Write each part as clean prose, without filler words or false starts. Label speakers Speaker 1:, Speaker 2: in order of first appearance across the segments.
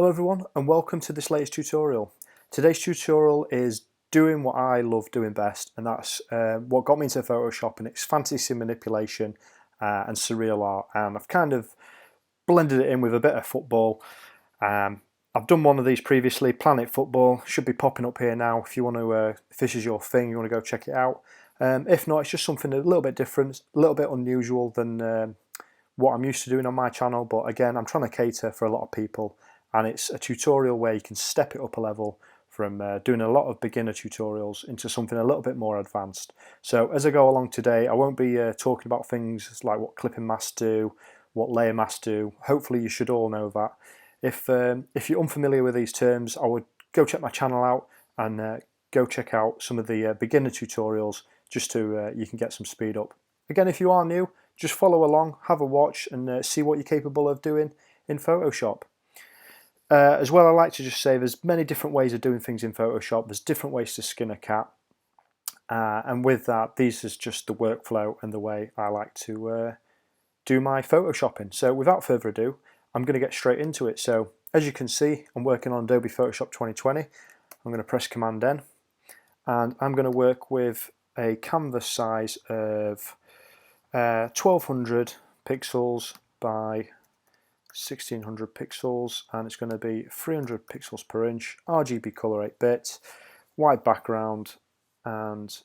Speaker 1: Hello everyone and welcome to this latest tutorial. Today's tutorial is doing what I love doing best, and that's what got me into Photoshop, and it's fantasy manipulation and surreal art, and I've kind of blended it in with a bit of football. I've done one of these previously, Planet Football, should be popping up here now if you want to, if this is your thing, you want to go check it out. If not, it's just something a little bit different, a little bit unusual than what I'm used to doing on my channel, but again, I'm trying to cater for a lot of people. And it's a tutorial where you can step it up a level from doing a lot of beginner tutorials into something a little bit more advanced. So as I go along today, I won't be talking about things like what clipping masks do, what layer masks do. Hopefully you should all know that. If you're unfamiliar with these terms, I would go check my channel out and go check out some of the beginner tutorials just to you can get some speed up. Again, if you are new, just follow along, have a watch and see what you're capable of doing in Photoshop. As well, I like to just say there's many different ways of doing things in Photoshop. There's different ways to skin a cat. And with that, these is just the workflow and the way I like to do my Photoshopping. So without further ado, I'm going to get straight into it. So as you can see, I'm working on Adobe Photoshop 2020. I'm going to press Command N, and I'm going to work with a canvas size of 1200 pixels by 1600 pixels, and it's going to be 300 pixels per inch, RGB color 8-bit, white background, and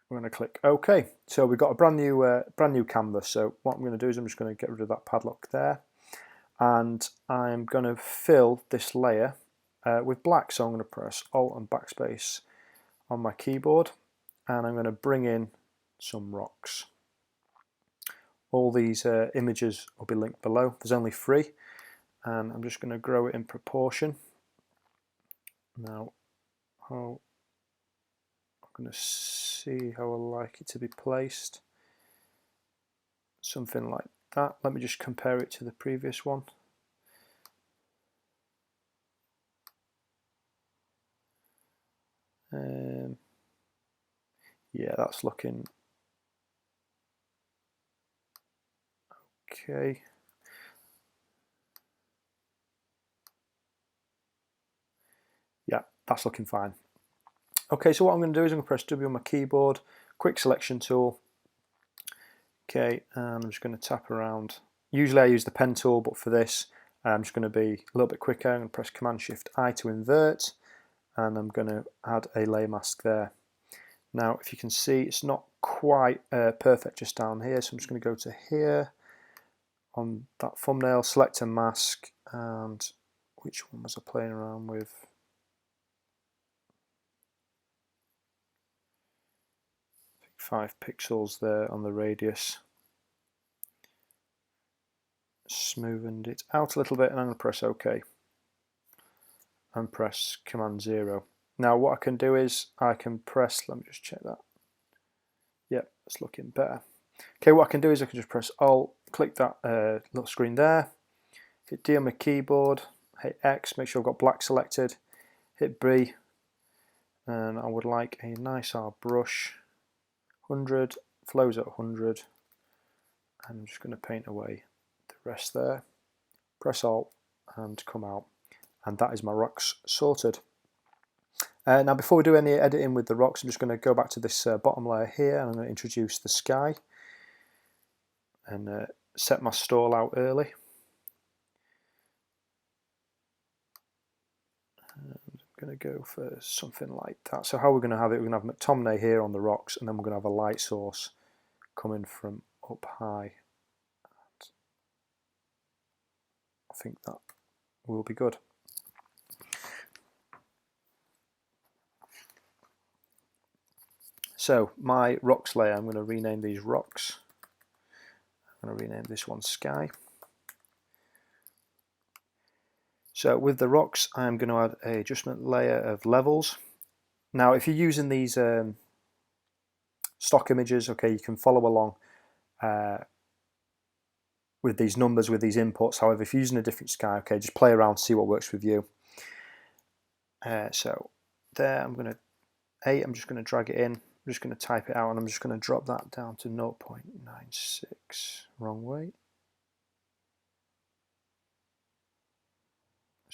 Speaker 1: we're going to click OK. So we've got a brand new canvas. So what I'm going to do is I'm just going to get rid of that padlock there, and I'm going to fill this layer with black. So I'm going to press Alt and Backspace on my keyboard, and I'm going to bring in some rocks. All these images will be linked below. There's only 3, and I'm just going to grow it in proportion. Now, I'm going to see how I like it to be placed. Something like that. Let me just compare it to the previous one. Yeah, that's looking okay. Yeah, that's looking fine. Okay, so what I'm going to do is I'm going to press W on my keyboard, quick selection tool. Okay, and I'm just going to tap around. Usually I use the pen tool, but for this I'm just going to be a little bit quicker. I'm going to press Command Shift I to invert, and I'm going to add a layer mask there. Now, if you can see, it's not quite perfect just down here, so I'm just going to go to here on that thumbnail, select a mask, and which one was I playing around with? 5 pixels there on the radius. Smoothened it out a little bit, and I'm going to press OK and press Command 0. Now what I can do is I can press, let me just check that. Yep, it's looking better. Okay, what I can do is I can just press Alt, click that little screen there, hit D on my keyboard, hit X, make sure I've got black selected, hit B, and I would like a nice R brush, 100, flows at 100, and I'm just going to paint away the rest there. Press Alt and come out, and that is my rocks sorted. Now before we do any editing with the rocks, I'm just going to go back to this bottom layer here, and I'm going to introduce the sky and set my stall out early. And I'm going to go for something like that. So how we're going to have it, we're going to have McTominay here on the rocks, and then we're going to have a light source coming from up high. And I think that will be good. So my rocks layer, I'm going to rename these rocks. I'm going to rename this one sky. So with the rocks, I'm going to add an adjustment layer of levels. Now if you're using these stock images, okay, you can follow along with these numbers, with these inputs. However, if you're using a different sky, okay, just play around, see what works with you. So there, I'm just going to drag it in. I'm just going to type it out, and I'm just going to drop that down to 0.96. Wrong way.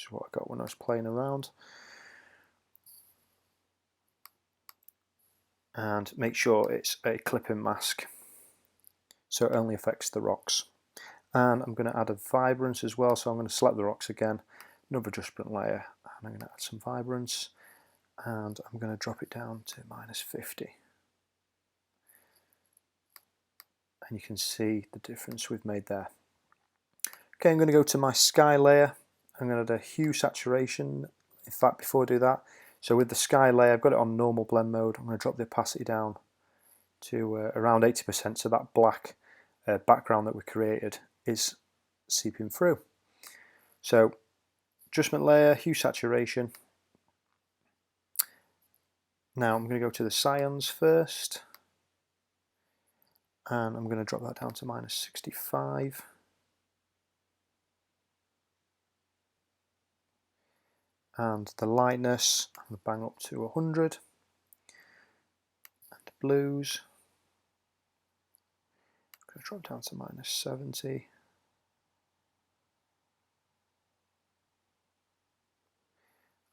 Speaker 1: This is what I got when I was playing around. And make sure it's a clipping mask, so it only affects the rocks. And I'm going to add a vibrance as well, so I'm going to select the rocks again, another adjustment layer, and I'm going to add some vibrance, and I'm going to drop it down to -50. And you can see the difference we've made there. Okay, I'm going to go to my sky layer. I'm going to add a hue saturation. In fact, before I do that, so with the sky layer, I've got it on normal blend mode. I'm going to drop the opacity down to around 80%, so that black background that we created is seeping through. So adjustment layer, hue saturation. Now I'm going to go to the cyans first, and I'm going to drop that down to -65. And the lightness, I'm going to bang up to 100. And the blues, I'm going to drop down to -70.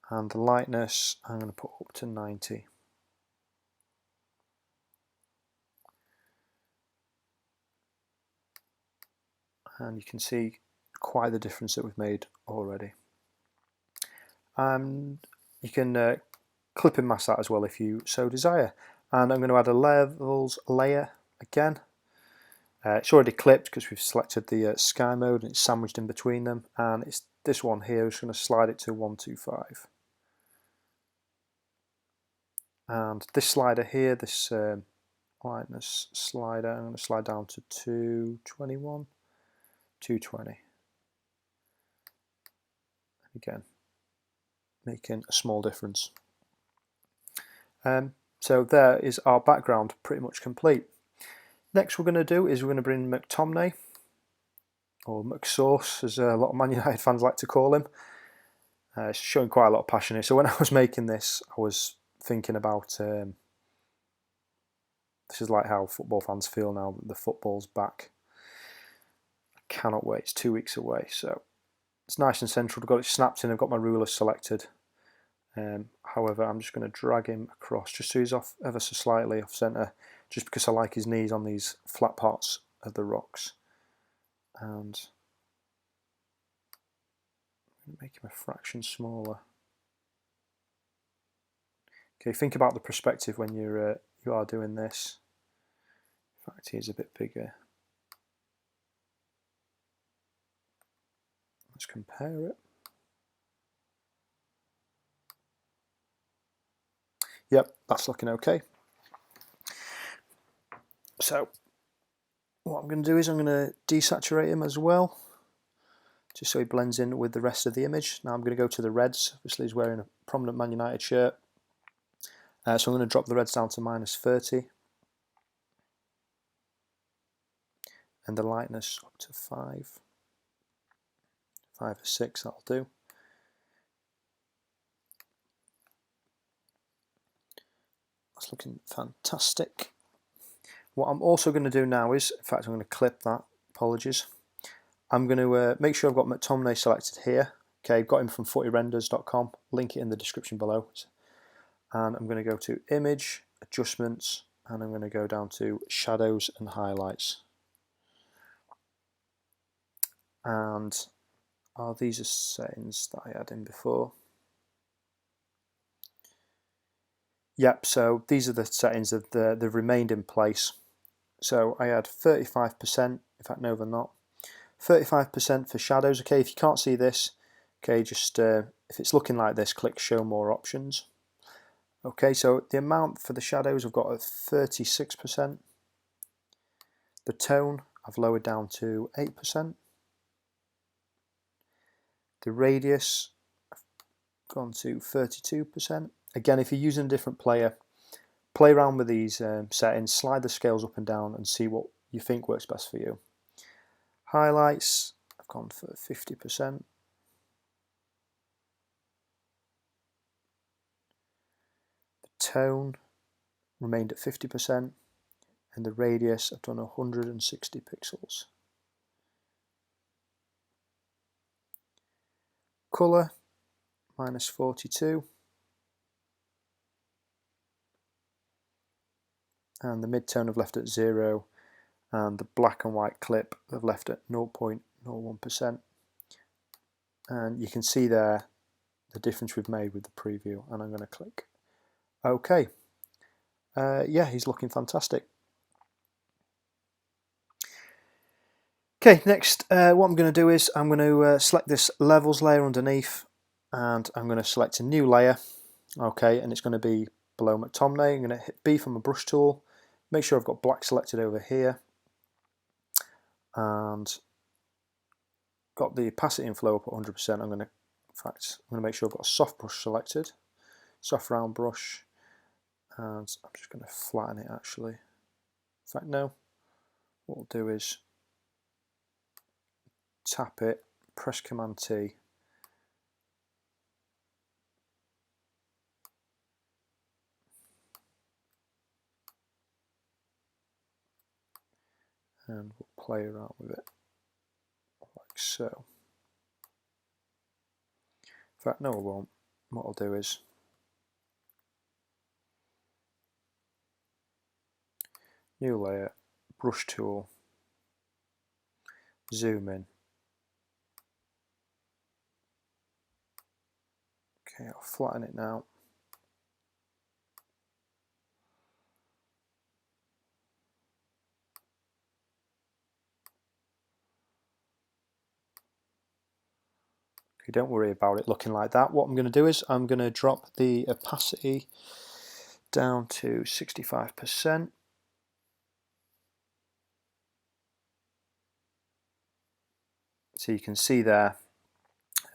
Speaker 1: And the lightness, I'm going to put up to 90. And you can see quite the difference that we've made already. And you can clip and mask that as well if you so desire. And I'm going to add a levels layer again. It's already clipped because we've selected the sky mode and it's sandwiched in between them, and it's this one here. Is going to slide it to 125. And this slider here, this lightness slider, I'm going to slide down to 221, 220. Again, making a small difference. So there is our background pretty much complete. Next we're going to do is we're going to bring McTominay, or McSauce as a lot of Man United fans like to call him. It's showing quite a lot of passion here. So when I was making this, I was thinking about this is like how football fans feel now that the football's back. I cannot wait, it's 2 weeks away, so it's nice and central. I've got it snapped in, I've got my ruler selected. However, I'm just going to drag him across just so he's off ever so slightly off centre, just because I like his knees on these flat parts of the rocks. And I'm going to make him a fraction smaller. Okay, think about the perspective when you are doing this. In fact, he's a bit bigger. Let's compare it. Yep, that's looking okay. So what I'm going to do is I'm going to desaturate him as well, just so he blends in with the rest of the image. Now I'm going to go to the reds. Obviously he's wearing a prominent Man United shirt. So I'm going to drop the reds down to -30. And the lightness up to 5. 5 or 6, that'll do. That's looking fantastic. What I'm also going to do now is, in fact I'm going to clip that, apologies. I'm going to make sure I've got McTominay selected here. Okay, I've got him from footyrenders.com, link it in the description below. And I'm going to go to Image, Adjustments, and I'm going to go down to Shadows and Highlights. And these are settings that I had in before. Yep, so these are the settings that they've remained in place. So I had 35%, in fact no they're not, 35% for shadows. Okay, if you can't see this, okay, just if it's looking like this, click Show More Options. Okay, so the amount for the shadows I've got at 36%. The tone I've lowered down to 8%. The radius I've gone to 32%. Again, if you're using a different player, play around with these settings, slide the scales up and down and see what you think works best for you. Highlights, I've gone for 50%. The tone remained at 50%, and the radius I've done 160 pixels. Colour, -42. And the midtone I've left at 0, and the black and white clip I've left at 0.01%. And you can see there the difference we've made with the preview, and I'm going to click OK. Yeah, he's looking fantastic. Okay, next what I'm going to do is I'm going to select this levels layer underneath, and I'm going to select a new layer. Okay, and it's going to be below McTominay. I'm going to hit B from my brush tool, make sure I've got black selected over here, and got the opacity and flow up at 100%. I'm going to make sure I've got a soft brush selected, soft round brush, and I'm just going to flatten it actually. In fact, no. What we'll do is tap it, press Command T, and we'll play around with it like so. In fact, no, I won't. What I'll do is new layer, brush tool, zoom in. Okay, I'll flatten it now. Okay, don't worry about it looking like that. What I'm going to do is I'm going to drop the opacity down to 65%. So you can see there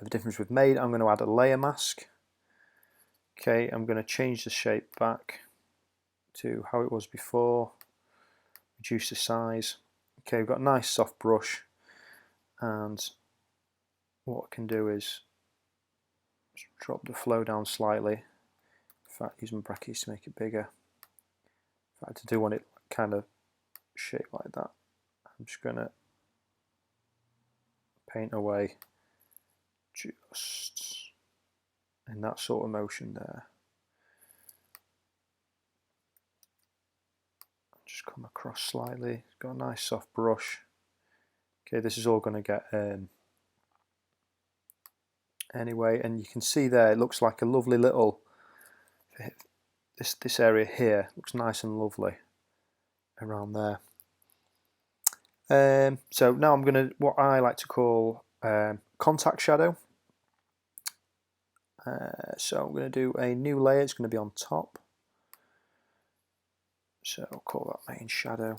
Speaker 1: the difference we've made. I'm going to add a layer mask. Okay, I'm going to change the shape back to how it was before, reduce the size. Okay, we've got a nice soft brush, and what I can do is just drop the flow down slightly. In fact, use my brackets to make it bigger. In fact, I do want it kind of shaped like that. I'm just going to paint away just in that sort of motion there. Just come across slightly. It's got a nice soft brush. Okay, this is all going to get anyway, and you can see there it looks like a lovely little, this area here looks nice and lovely around there. So now I'm going to, what I like to call contact shadow. So I'm going to do a new layer. It's going to be on top. So I'll call that main shadow.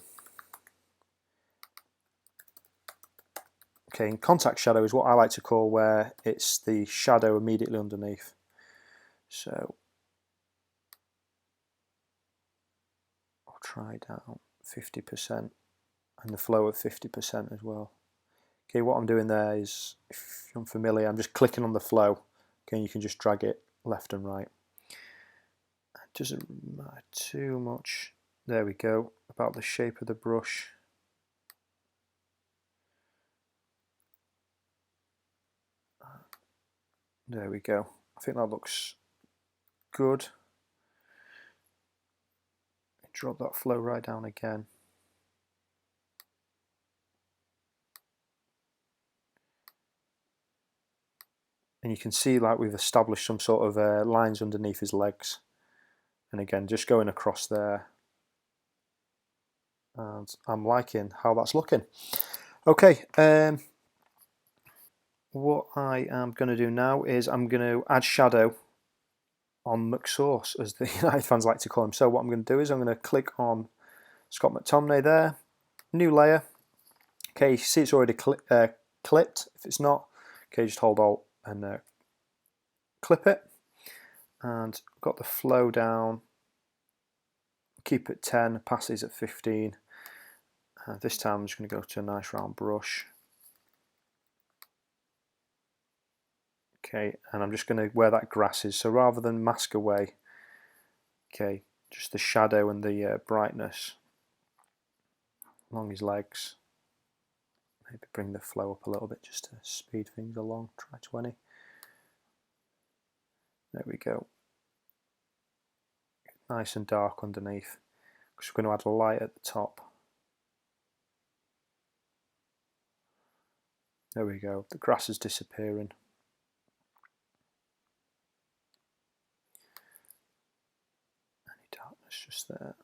Speaker 1: Okay, and contact shadow is what I like to call where it's the shadow immediately underneath. So I'll try down 50% and the flow of 50% as well. Okay, what I'm doing there is, if you're unfamiliar, I'm just clicking on the flow. Okay, you can just drag it left and right. It doesn't matter too much. There we go, about the shape of the brush. There we go. I think that looks good. Drop that flow right down again. And you can see like we've established some sort of lines underneath his legs. And again, just going across there. And I'm liking how that's looking. Okay, what I am going to do now is I'm going to add shadow on McSauce, as the United fans like to call him. So what I'm going to do is I'm going to click on Scott McTominay there, new layer. Okay, you see it's already clipped. If it's not, okay, just hold Alt and clip it. And got the flow down, keep it 10, opacity at 15. This time I'm just going to go to a nice round brush. Okay, and I'm just going to where that grass is. So rather than mask away, okay, just the shadow and the brightness along his legs. Maybe bring the flow up a little bit just to speed things along. Try 20. There we go. Nice and dark underneath, because we're going to add a light at the top. There we go, the grass is disappearing. Any darkness just there.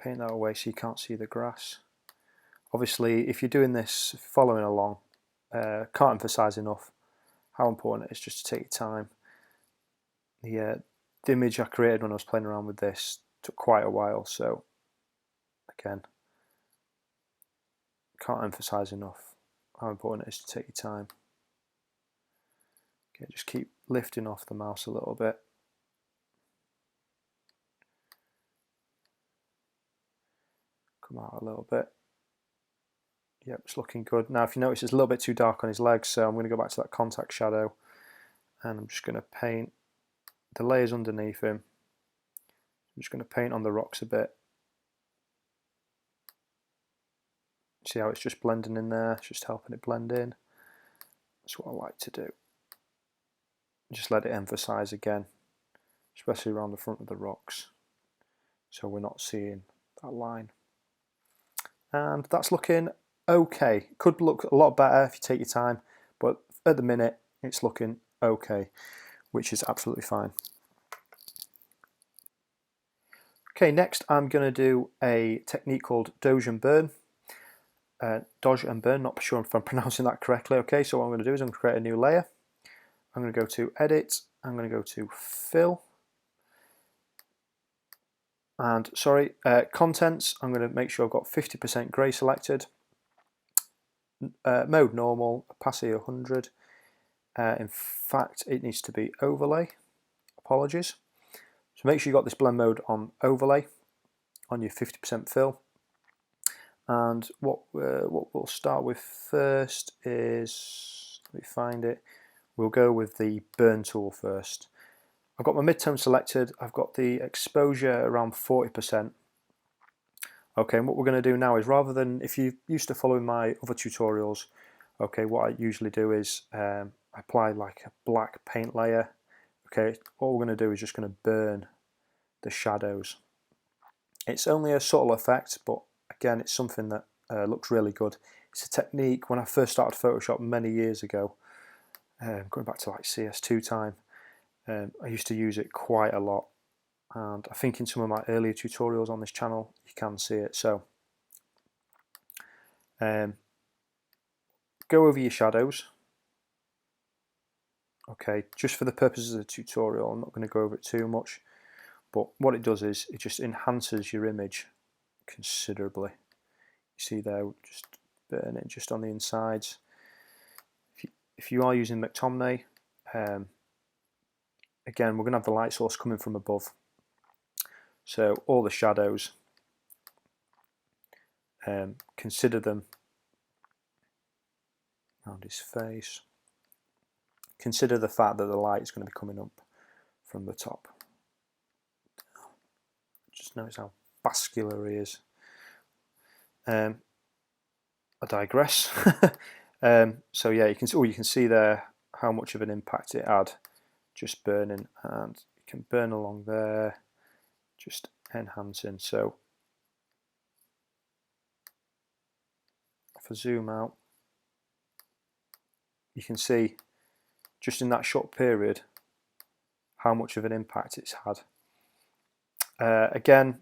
Speaker 1: Paint that away so you can't see the grass. Obviously, if you're doing this, following along, can't emphasize enough how important it is just to take your time. The image I created when I was playing around with this took quite a while, so again, can't emphasize enough how important it is to take your time. Okay, just keep lifting off the mouse a little bit. Come out a little bit. Yep, it's looking good. Now if you notice it's a little bit too dark on his legs, so I'm going to go back to that contact shadow and I'm just going to paint the layers underneath him. I'm just going to paint on the rocks a bit. See how it's just blending in there? It's just helping it blend in. That's what I like to do. Just let it emphasize again, especially around the front of the rocks, so we're not seeing that line. And that's looking okay. Could look a lot better if you take your time, but at the minute it's looking okay, which is absolutely fine. Okay, next I'm going to do a technique called Erosion Burn. Dodge and Burn, not sure if I'm pronouncing that correctly. Okay, so what I'm going to do is I'm going to create a new layer. I'm going to go to Edit, I'm going to go to Fill, and Contents, I'm going to make sure I've got 50% grey selected, Mode Normal, Opacity 100, in fact it needs to be Overlay, apologies. So make sure you've got this blend mode on Overlay, on your 50% fill. And what we'll start with first is, let me find it, we'll go with the Burn tool first. I've got my midtone selected, I've got the exposure around 40%. Okay, and what we're going to do now is, rather than, if you used to follow my other tutorials, okay, what I usually do is apply like a black paint layer. Okay, all we're going to do is just going to burn the shadows. It's only a subtle effect, but again, it's something that looks really good. It's a technique when I first started Photoshop many years ago, going back to like CS2 time. I used to use it quite a lot, and I think in some of my earlier tutorials on this channel you can see it. So go over your shadows. Okay, just for the purposes of the tutorial, I'm not going to go over it too much, but what it does is it just enhances your image considerably. You see there, just burn it just on the insides. If you are using McTominay, again, we're going to have the light source coming from above. So all the shadows, consider them around his face. Consider the fact that the light is going to be coming up from the top. Just notice how vascular he is. I digress. So yeah, you can see there how much of an impact it had just burning, and you can burn along there, just enhancing. So if I zoom out, you can see just in that short period how much of an impact it's had. Again,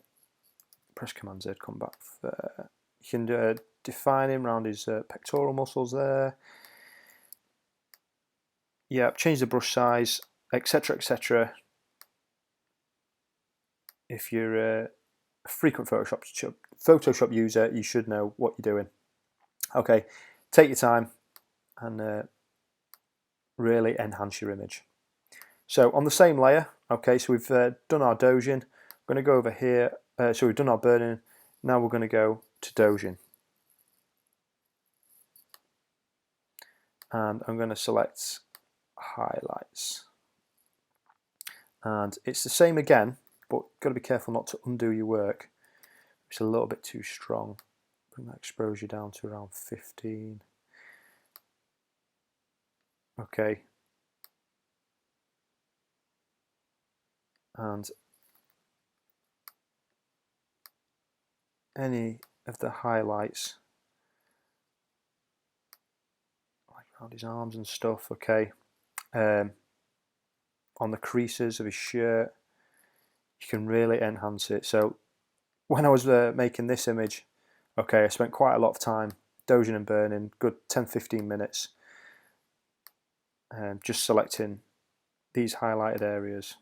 Speaker 1: press Command Z, come back there. You can define him around his pectoral muscles there. Yeah, change the brush size, etc, etc. If you're a frequent Photoshop user, you should know what you're doing. Okay, take your time and really enhance your image. So on the same layer, okay, so we've done our dozing. I'm going to go over here. So we've done our burning. Now we're going to go to dozing. And I'm going to select highlights. And it's the same again, but got to be careful not to undo your work. It's a little bit too strong. Bring that exposure down to around 15. Okay, and any of the highlights, like around his arms and stuff, okay, on the creases of his shirt, you can really enhance it. So when I was making this image, okay, I spent quite a lot of time dozing and burning, good 10-15 minutes, just selecting these highlighted areas.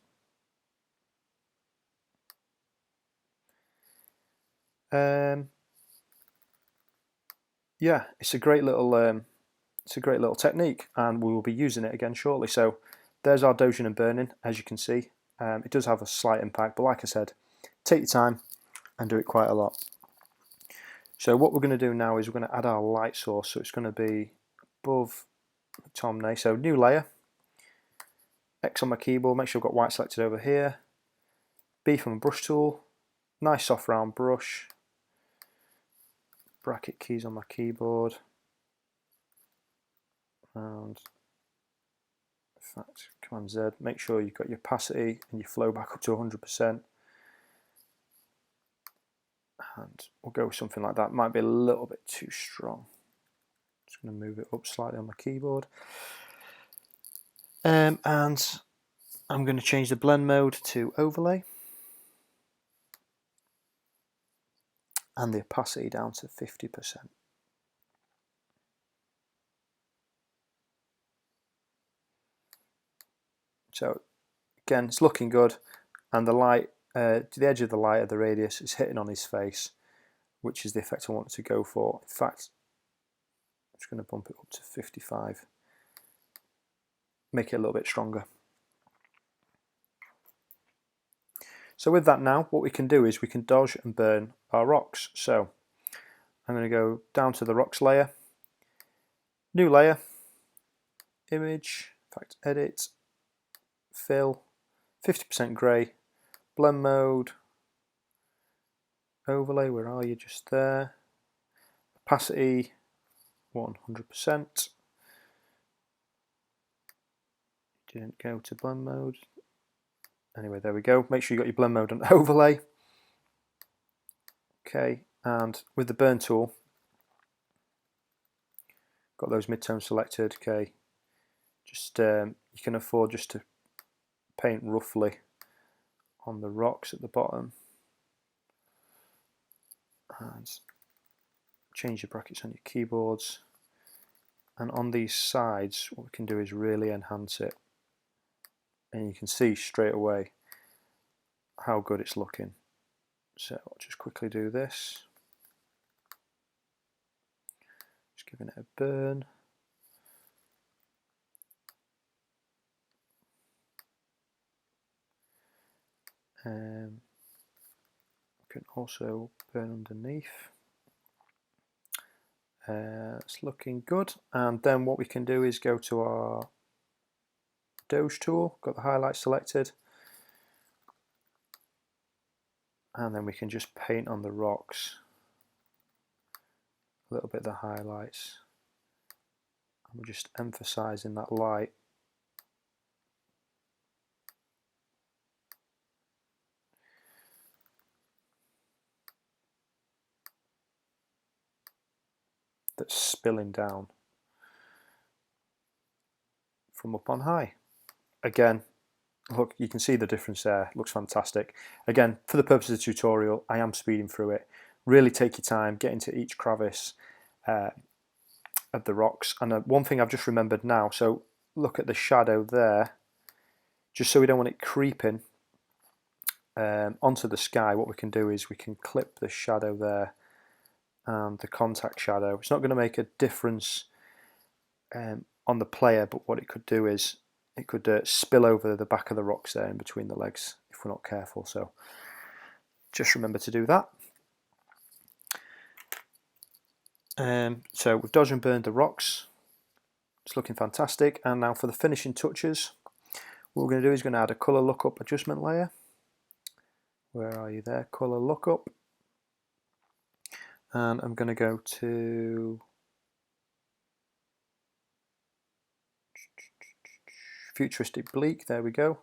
Speaker 1: Yeah, it's a great little technique, and we will be using it again shortly. So there's our dozing and burning, as you can see. It does have a slight impact, but like I said, take your time and do it quite a lot. So what we're going to do now is we're going to add our light source. So it's going to be above Tomney. So new layer, X on my keyboard, make sure I've got white selected over here. B from a brush tool, nice soft round brush. Bracket keys on my keyboard. And in fact, Command Z, make sure you've got your opacity and your flow back up to 100%. And we'll go with something like that. Might be a little bit too strong. Just going to move it up slightly on my keyboard. And I'm going to change the blend mode to overlay. And the opacity down to 50%. So again, it's looking good, and the light, to the edge of the light of the radius is hitting on his face, which is the effect I wanted to go for. In fact, I'm just going to bump it up to 55, make it a little bit stronger. So with that now, what we can do is we can dodge and burn our rocks. So I'm going to go down to the rocks layer, new layer, image, in fact edit, fill, 50% grey, blend mode, overlay, where are you, just there, opacity 100%, didn't go to blend mode, anyway there we go, make sure you got your blend mode and overlay. Okay, and with the burn tool, got those midtones selected. Okay, just you can afford just to paint roughly on the rocks at the bottom and change your brackets on your keyboards, and on these sides what we can do is really enhance it, and you can see straight away how good it's looking. So I'll just quickly do this, just giving it a burn. We can also burn underneath. It's looking good, and then what we can do is go to our Doge tool, got the highlight selected, and then we can just paint on the rocks a little bit of the highlights, and we're just emphasizing that light. That's spilling down from up on high. Again, look, you can see the difference there, looks fantastic. Again, for the purpose of the tutorial, I am speeding through it. Really take your time, get into each crevice of the rocks. And one thing I've just remembered now, so look at the shadow there, just so we don't want it creeping onto the sky, what we can do is we can clip the shadow there and the contact shadow. It's not going to make a difference on the player, but what it could do is it could spill over the back of the rocks there in between the legs if we're not careful. So just remember to do that. So we've dodged and burned the rocks. It's looking fantastic. And now for the finishing touches, what we're going to do is going to add a colour lookup adjustment layer. Where are you there? Colour lookup. And I'm going to go to futuristic bleak, there we go.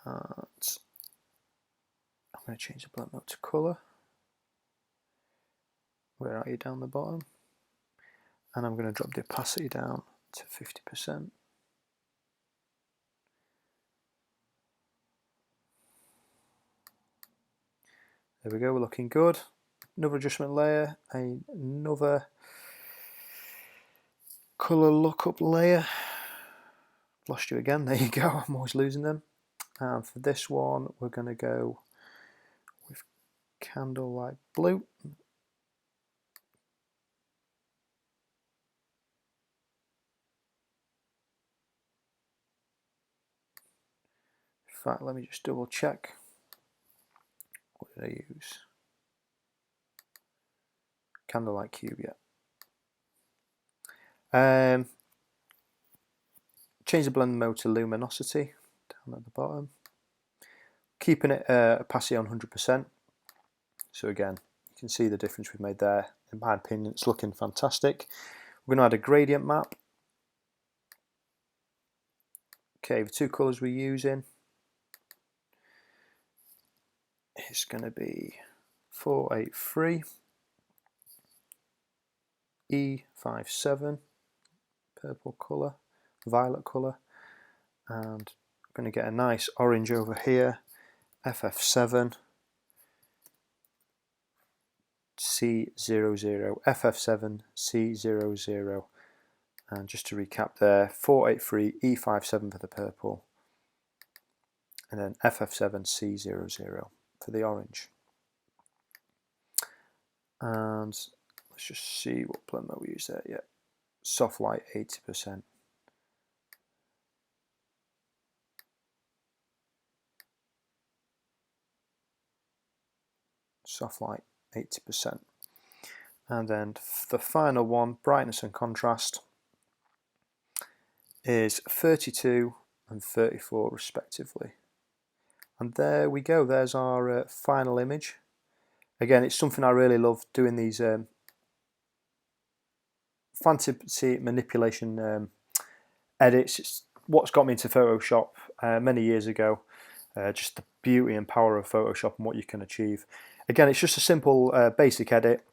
Speaker 1: And I'm going to change the blend mode to colour. Where are you down the bottom? And I'm going to drop the opacity down to 50%. There we go, we're looking good. Another adjustment layer, another colour lookup layer. Lost you again, there you go, I'm always losing them. And for this one, we're going to go with Candlelight Blue. In fact, let me just double check. What did I use? Candlelight Cube, yeah. Change the blend mode to luminosity down at the bottom. Keeping it opacity on 100%. So again, you can see the difference we've made there. In my opinion, it's looking fantastic. We're going to add a gradient map. Okay, the two colours we're using, it's going to be 483 E57 purple colour, violet colour, and I'm going to get a nice orange over here, FF7 C00, FF7 C00, and just to recap there, 483 E57 for the purple, and then FF7 C00 for the orange. And let's just see what blend mode we use there. Yeah, soft light 80%. Soft light 80%. And then the final one, brightness and contrast, is 32 and 34 respectively. And there we go, there's our final image. Again, it's something I really love, doing these fantasy manipulation edits. It's what's got me into Photoshop many years ago. Just the beauty and power of Photoshop and what you can achieve. Again, it's just a simple basic edit.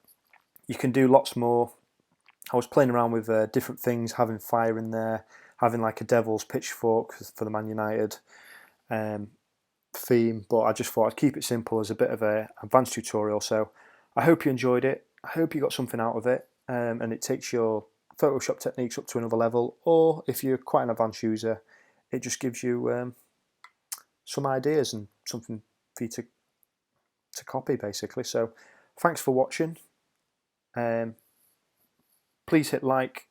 Speaker 1: You can do lots more. I was playing around with different things, having fire in there, having like a devil's pitchfork for the Man United theme, but I just thought I'd keep it simple as a bit of an advanced tutorial. So I hope you enjoyed it. I hope you got something out of it, and it takes your Photoshop techniques up to another level, or if you're quite an advanced user, it just gives you some ideas and something for you to copy basically. So thanks for watching. Please hit like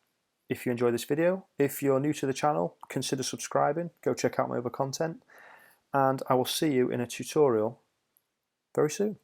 Speaker 1: if you enjoy this video. If you're new to the channel, consider subscribing. Go check out my other content, and I will see you in a tutorial very soon.